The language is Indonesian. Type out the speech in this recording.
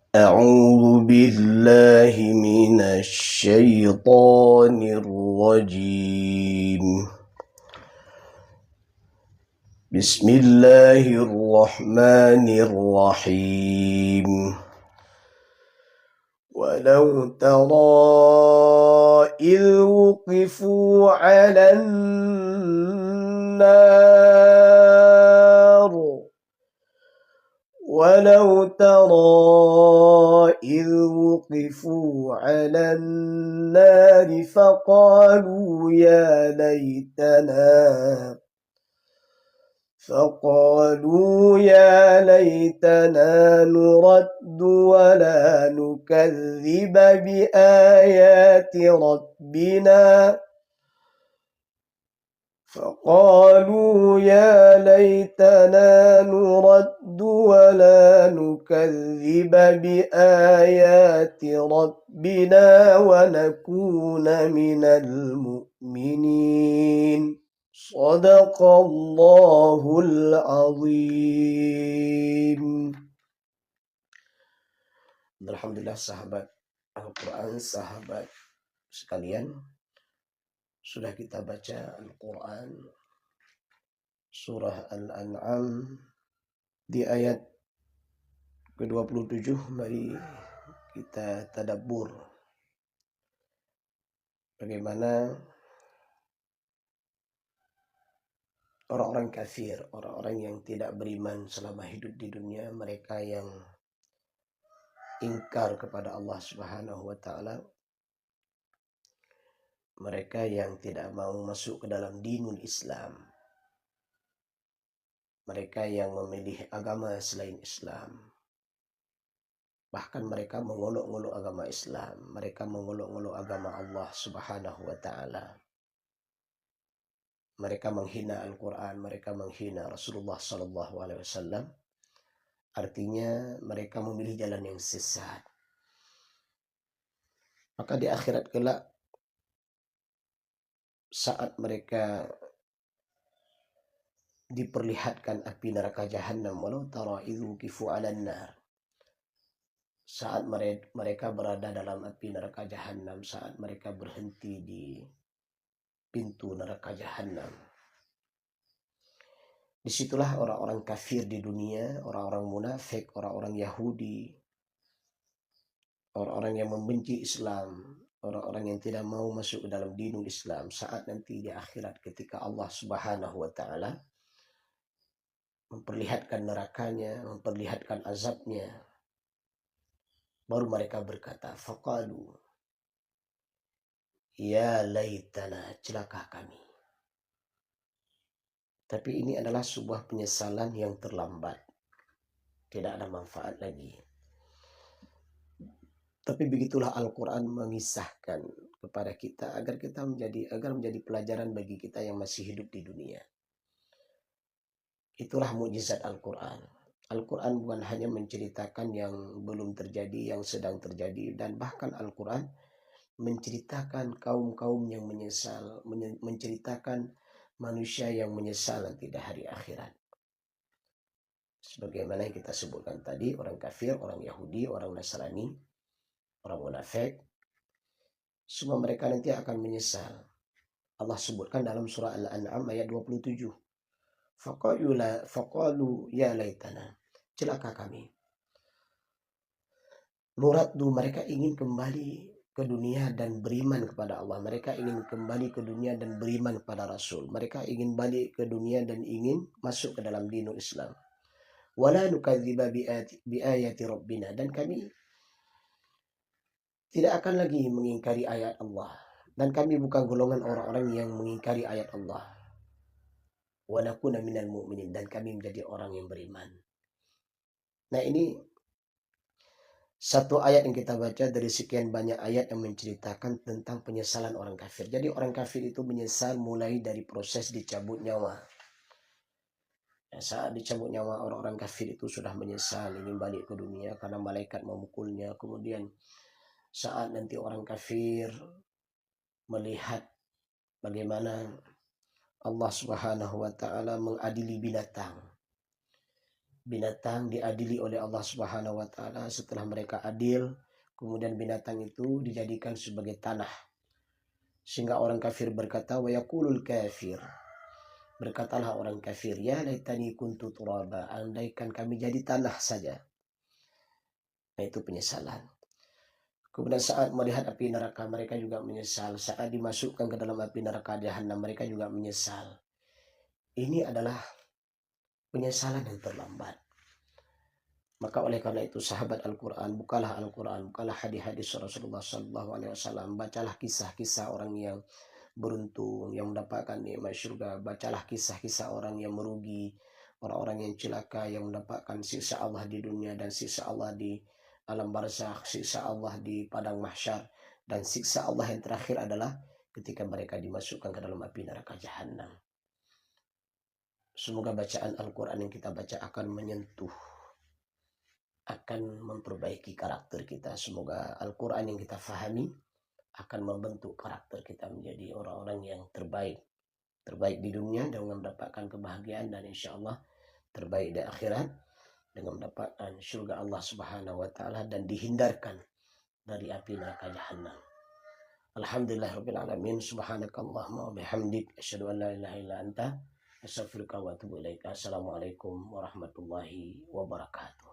أعوذ بالله من الشيطان الرجيم. بسم الله الرحمن الرحيم. ولو ترى إذ وقفوا على النار ولو ترى إذ وقفوا على النار فقالوا يا ليتنا نرد ولا نكذب بآيات ربنا ونكون من المؤمنين. صدق الله العظيم. Alhamdulillah sahabat Al-Quran, sahabat sekalian, sudah kita baca Al-Quran surah Al-An'am di ayat ke-27. Mari kita tadabbur bagaimana orang-orang kafir, orang-orang yang tidak beriman selama hidup di dunia, mereka yang ingkar kepada Allah Subhanahu wa taala, mereka yang tidak mau masuk ke dalam dinul Islam, mereka yang memilih agama selain Islam. Bahkan mereka mengolok-olok agama Islam, mereka mengolok-olok agama Allah Subhanahu wa taala. Mereka menghina Al-Quran, mereka menghina Rasulullah sallallahu alaihi wasallam. Artinya mereka memilih jalan yang sesat. Maka di akhirat kelak, saat mereka diperlihatkan api neraka Jahannam, walau tara idzu kifu 'alan nar, saat mereka berada dalam api neraka Jahannam, saat mereka berhenti di pintu neraka Jahannam, disitulah orang-orang kafir di dunia, orang-orang munafik, orang-orang Yahudi, orang-orang yang membenci Islam, orang-orang yang tidak mau masuk ke dalam dinul Islam, saat nanti di akhirat ketika Allah Subhanahu wa taala memperlihatkan nerakanya, memperlihatkan azabnya, baru mereka berkata, faqalu ya laitana, celaka kami. Tapi ini adalah sebuah penyesalan yang terlambat, tidak ada manfaat lagi. Tapi begitulah Al-Quran mengisahkan kepada kita agar menjadi pelajaran bagi kita yang masih hidup di dunia. Itulah mukjizat Al-Quran. Al-Quran bukan hanya menceritakan yang belum terjadi, yang sedang terjadi, dan bahkan Al-Quran menceritakan kaum-kaum yang menyesal, menceritakan manusia yang menyesal nanti di hari akhirat. Sebagaimana yang kita sebutkan tadi, orang kafir, orang Yahudi, orang Nasrani, orang munafik, semua mereka nanti akan menyesal. Allah sebutkan dalam surah Al-An'am ayat 27. Faqalu ya laitana, celaka kami. Nuraddu, mereka ingin kembali ke dunia dan beriman kepada Allah. Mereka ingin kembali ke dunia dan beriman kepada Rasul. Mereka ingin balik ke dunia dan ingin masuk ke dalam dinul Islam. Wala nukadziba biayati rabbina, dan kami tidak akan lagi mengingkari ayat Allah. Dan kami bukan golongan orang-orang yang mengingkari ayat Allah. Wa nakuna minal mu'minin, dan kami menjadi orang yang beriman. Nah, ini satu ayat yang kita baca dari sekian banyak ayat yang menceritakan tentang penyesalan orang kafir. Jadi orang kafir itu menyesal mulai dari proses dicabut nyawa. Ya, saat dicabut nyawa, orang-orang kafir itu sudah menyesal ingin balik ke dunia karena malaikat memukulnya. Kemudian saat nanti orang kafir melihat bagaimana Allah Subhanahu wa taala mengadili binatang, binatang diadili oleh Allah Subhanahu wa taala. Setelah mereka adil, kemudian binatang itu dijadikan sebagai tanah. Sehingga orang kafir berkata, wa yaqulul kafir, berkatalah orang kafir, ya laitani kuntu turaba, andaikan kami jadi tanah saja. Nah, itu penyesalan. Kemudian saat melihat api neraka, mereka juga menyesal. Saat dimasukkan ke dalam api neraka jahanam, mereka juga menyesal. Ini adalah penyesalan yang terlambat. Maka oleh karena itu sahabat Al-Quran, bukalah Al-Quran, bukalah hadis-hadis Rasulullah SAW, bacalah kisah-kisah orang yang beruntung, yang mendapatkan nikmat surga, bacalah kisah-kisah orang yang merugi, orang-orang yang celaka, yang mendapatkan siksa Allah di dunia dan siksa Allah di alam barzakh, siksa Allah di padang mahsyar, dan siksa Allah yang terakhir adalah ketika mereka dimasukkan ke dalam api neraka jahanam. Semoga bacaan Al-Quran yang kita baca akan menyentuh, akan memperbaiki karakter kita. Semoga Al-Quran yang kita fahami akan membentuk karakter kita menjadi orang-orang yang terbaik. Terbaik di dunia dengan mendapatkan kebahagiaan, dan insya Allah terbaik di akhirat dengan mendapatkan surga Allah Subhanahu wa taala dan dihindarkan dari api neraka jahanam. Alhamdulillahirabbil alamin. Subhanakallahumma wa bihamdik asyhadu an la ilaha illa anta astaghfiruka wa atubu ilaika. Assalamualaikum warahmatullahi wabarakatuh.